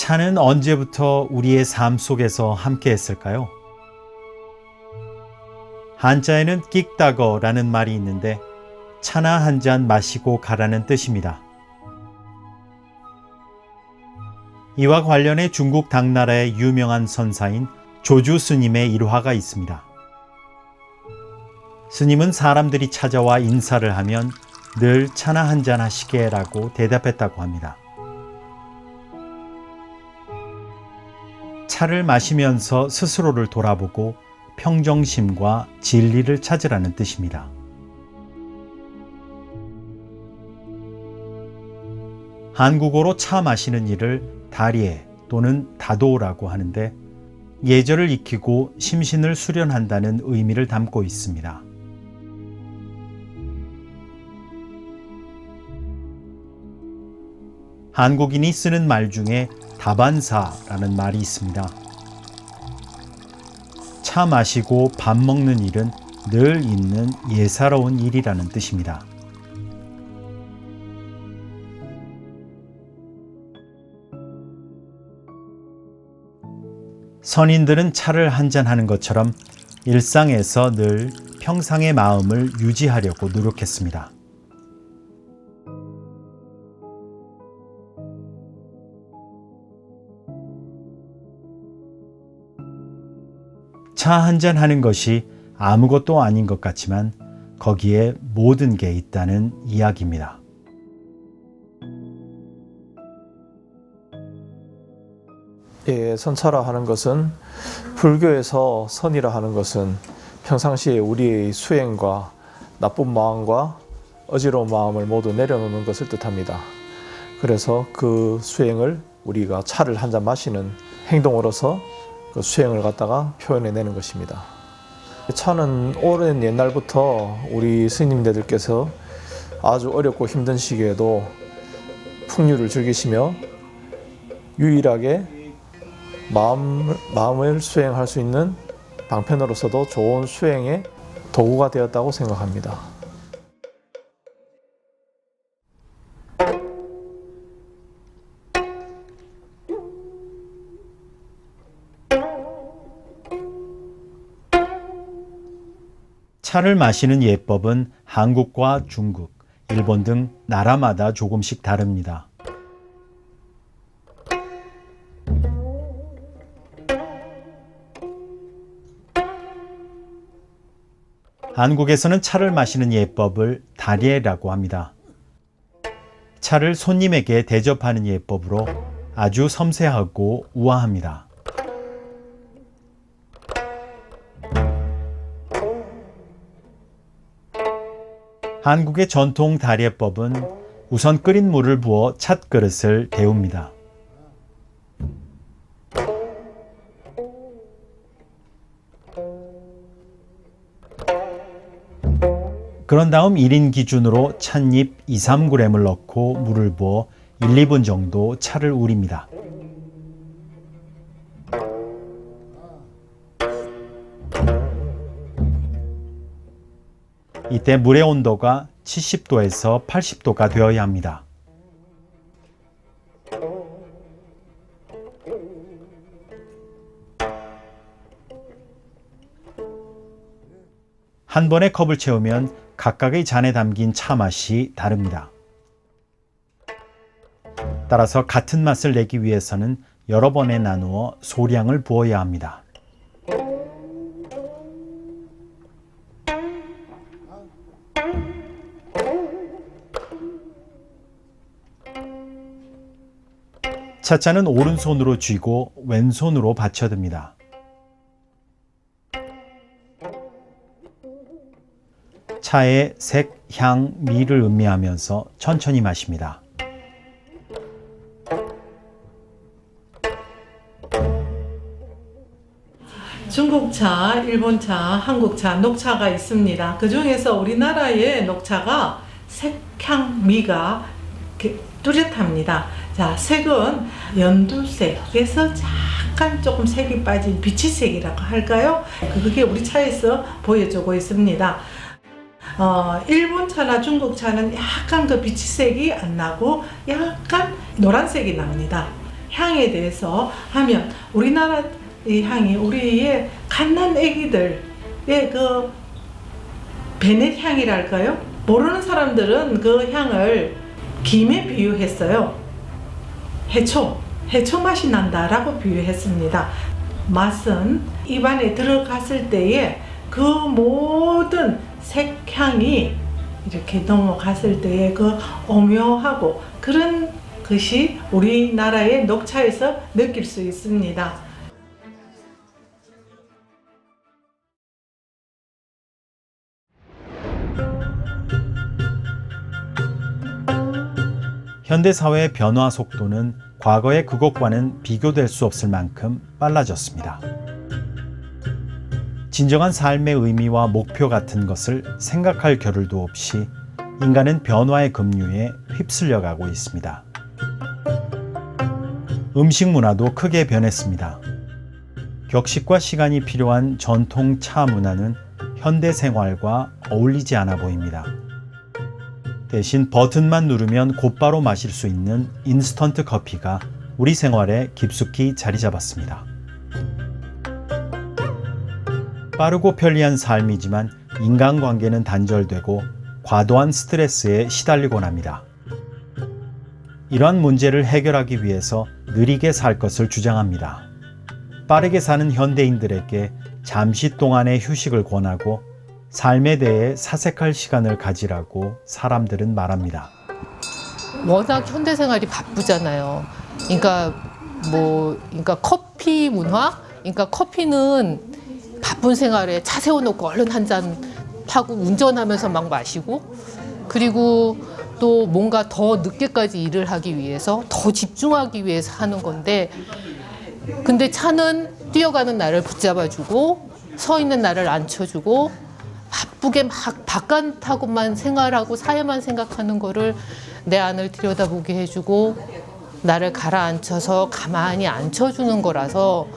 차는 언제부터 우리의 삶 속에서 함께 했을까요? 한자에는 끽다거라는 말이 있는데 차나 한 잔 마시고 가라는 뜻입니다. 이와 관련해 중국 당나라의 유명한 선사인 조주 스님의 일화가 있습니다. 스님은 사람들이 찾아와 인사를 하면 늘 차나 한 잔 하시게라고 대답했다고 합니다. 차를 마시면서 스스로를 돌아보고 평정심과 진리를 찾으라는 뜻입니다. 한국어로 차 마시는 일을 다리에 또는 다도라고 하는데 예절을 익히고 심신을 수련한다는 의미를 담고 있습니다. 한국인이 쓰는 말 중에 다반사라는 말이 있습니다. 차 마시고 밥 먹는 일은 늘 있는 예사로운 일이라는 뜻입니다. 선인들은 차를 한잔하는 것처럼 일상에서 늘 평상의 마음을 유지하려고 노력했습니다. 차 한잔 하는 것이 아무것도 아닌 것 같지만 거기에 모든 게 있다는 이야기입니다. 선차라 하는 것은 불교에서 선이라 하는 것은 평상시에 우리의 수행과 나쁜 마음과 어지러운 마음을 모두 내려놓는 것을 뜻합니다. 그래서 그 수행을 우리가 차를 한 잔 마시는 행동으로서 그 수행을 갖다가 표현해내는 것입니다. 차는 오랜 옛날부터 우리 스님들께서 아주 어렵고 힘든 시기에도 풍류를 즐기시며 유일하게 마음을 수행할 수 있는 방편으로서도 좋은 수행의 도구가 되었다고 생각합니다. 차를 마시는 예법은 한국과 중국, 일본 등 나라마다 조금씩 다릅니다. 한국에서는 차를 마시는 예법을 다리에라고 합니다. 차를 손님에게 대접하는 예법으로 아주 섬세하고 우아합니다. 한국의 전통 다리에법은 우선 끓인 물을 부어 찻그릇을 데웁니다. 그런 다음 1인 기준으로 찻잎 2-3g을 넣고 물을 부어 1-2분 정도 차를 우립니다. 이때 물의 온도가 70도에서 80도가 되어야 합니다. 한 번에 컵을 채우면 각각의 잔에 담긴 차 맛이 다릅니다. 따라서 같은 맛을 내기 위해서는 여러 번에 나누어 소량을 부어야 합니다. 찻잔은 오른손으로 쥐고 왼손으로 받쳐듭니다. 차의 색, 향, 미를 음미하면서 천천히 마십니다. 중국차, 일본차, 한국차, 녹차가 있습니다. 그 중에서 우리나라의 녹차가 색, 향, 미가 뚜렷합니다. 자, 색은 연두색에서 약간 조금 색이 빠진 비치색이라고 할까요? 그게 우리 차에서 보여주고 있습니다. 일본 차나 중국 차는 약간 그 비치색이 안 나고 약간 노란색이 납니다. 향에 대해서 하면 우리나라의 향이 우리의 갓난 애기들의 그 베넷 향이랄까요? 모르는 사람들은 그 향을 김에 비유했어요. 해초 맛이 난다라고 비유했습니다. 맛은 입안에 들어갔을 때에 그 모든 색향이 이렇게 넘어갔을 때의 그 오묘하고 그런 것이 우리나라의 녹차에서 느낄 수 있습니다. 현대 사회의 변화 속도는 과거의 그것과는 비교될 수 없을 만큼 빨라졌습니다. 진정한 삶의 의미와 목표 같은 것을 생각할 겨를도 없이 인간은 변화의 급류에 휩쓸려 가고 있습니다. 음식 문화도 크게 변했습니다. 격식과 시간이 필요한 전통 차 문화는 현대 생활과 어울리지 않아 보입니다. 대신 버튼만 누르면 곧바로 마실 수 있는 인스턴트 커피가 우리 생활에 깊숙이 자리 잡았습니다. 빠르고 편리한 삶이지만 인간관계는 단절되고 과도한 스트레스에 시달리곤 합니다. 이러한 문제를 해결하기 위해서 느리게 살 것을 주장합니다. 빠르게 사는 현대인들에게 잠시 동안의 휴식을 권하고 삶에 대해 사색할 시간을 가지라고 사람들은 말합니다. 워낙 현대 생활이 바쁘잖아요. 그러니까 커피 문화? 그러니까 커피는 바쁜 생활에 차 세워놓고 얼른 한 잔 하고 운전하면서 막 마시고, 그리고 또 뭔가 더 늦게까지 일을 하기 위해서 더 집중하기 위해서 하는 건데, 근데 차는 뛰어가는 나를 붙잡아주고 서 있는 나를 앉혀주고 바쁘게 막 바깥하고만 생활하고 사회만 생각하는 거를 내 안을 들여다보게 해주고 나를 가라앉혀서 가만히 앉혀주는 거라서,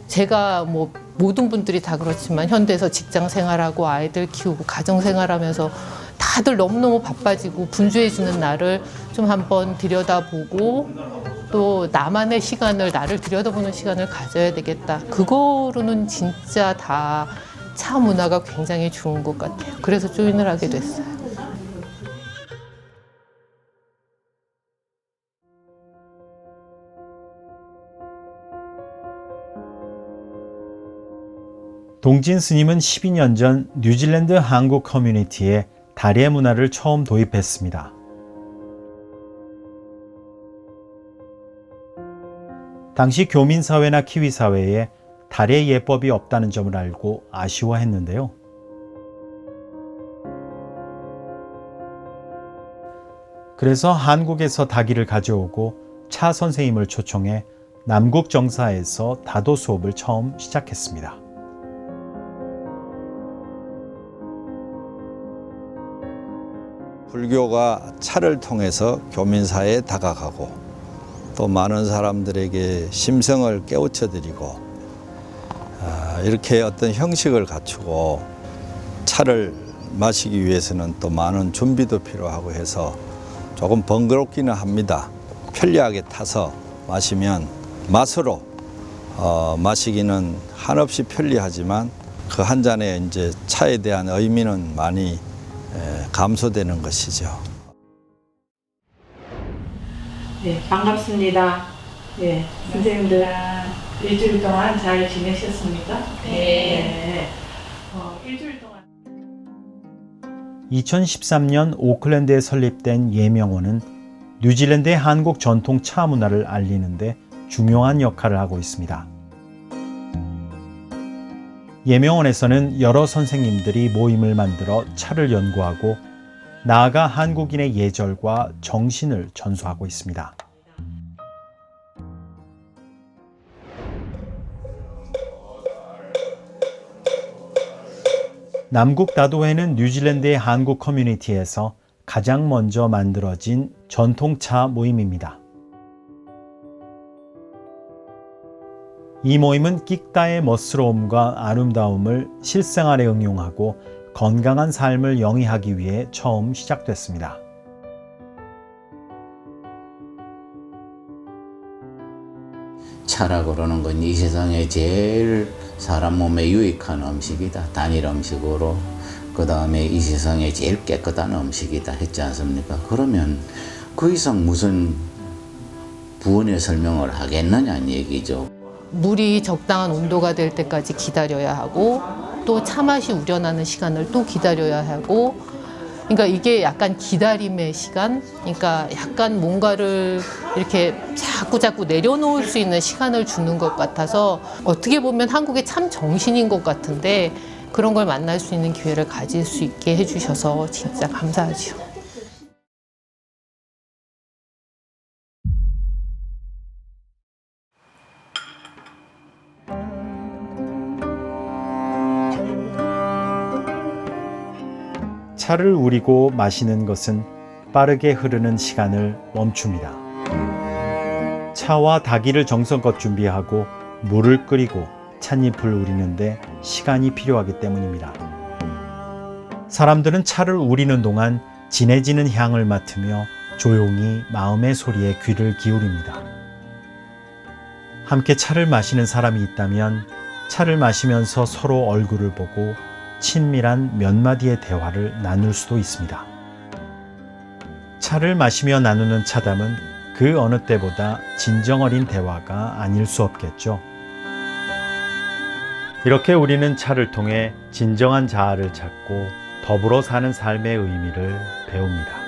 제가 뭐 모든 분들이 다 그렇지만 현대에서 직장 생활하고 아이들 키우고 가정 생활하면서 다들 너무너무 바빠지고 분주해지는 나를 좀 한번 들여다보고 또 나만의 시간을, 나를 들여다보는 시간을 가져야 되겠다. 그거로는 진짜 다 차 문화가 굉장히 좋은 것 같아요. 그래서 조인을 하게 됐어요. 동진 스님은 12년 전 뉴질랜드 한국 커뮤니티에 다리의 문화를 처음 도입했습니다. 당시 교민사회나 키위사회에 다리의 예법이 없다는 점을 알고 아쉬워했는데요. 그래서 한국에서 다기를 가져오고 차 선생님을 초청해 남국 정사에서 다도 수업을 처음 시작했습니다. 불교가 차를 통해서 교민사회에 다가가고 또 많은 사람들에게 심성을 깨우쳐드리고 이렇게 어떤 형식을 갖추고 차를 마시기 위해서는 또 많은 준비도 필요하고 해서 조금 번거롭기는 합니다. 편리하게 타서 마시면 맛으로 마시기는 한없이 편리하지만 그 한 잔의 이제 차에 대한 의미는 많이 감소되는 것이죠. 네, 반갑습니다. 네, 선생님들 일주일 동안 잘 지내셨습니까? 네. 일주일 동안. 2013년 오클랜드에 설립된 예명원은 뉴질랜드의 한국 전통 차 문화를 알리는데 중요한 역할을 하고 있습니다. 예명원에서는 여러 선생님들이 모임을 만들어 차를 연구하고 나아가 한국인의 예절과 정신을 전수하고 있습니다. 남국 다도회는 뉴질랜드의 한국 커뮤니티에서 가장 먼저 만들어진 전통차 모임입니다. 이 모임은 끽다의 멋스러움과 아름다움을 실생활에 응용하고 건강한 삶을 영위하기 위해 처음 시작됐습니다. 차라고 그러는 건 이 세상에 제일 사람 몸에 유익한 음식이다. 단일 음식으로. 그 다음에 이 세상에 제일 깨끗한 음식이다 했지 않습니까? 그러면 그 이상 무슨 부언의 설명을 하겠느냐는 얘기죠. 물이 적당한 온도가 될 때까지 기다려야 하고 또 차 맛이 우러나는 시간을 또 기다려야 하고, 그러니까 이게 약간 기다림의 시간, 그러니까 약간 뭔가를 이렇게 자꾸 내려놓을 수 있는 시간을 주는 것 같아서 어떻게 보면 한국의 참 정신인 것 같은데 그런 걸 만날 수 있는 기회를 가질 수 있게 해주셔서 진짜 감사하죠. 차를 우리고 마시는 것은 빠르게 흐르는 시간을 멈춥니다. 차와 닭이를 정성껏 준비하고 물을 끓이고 찻잎을 우리는데 시간이 필요하기 때문입니다. 사람들은 차를 우리는 동안 진해지는 향을 맡으며 조용히 마음의 소리에 귀를 기울입니다. 함께 차를 마시는 사람이 있다면 차를 마시면서 서로 얼굴을 보고 친밀한 몇 마디의 대화를 나눌 수도 있습니다. 차를 마시며 나누는 차담은 그 어느 때보다 진정 어린 대화가 아닐 수 없겠죠. 이렇게 우리는 차를 통해 진정한 자아를 찾고 더불어 사는 삶의 의미를 배웁니다.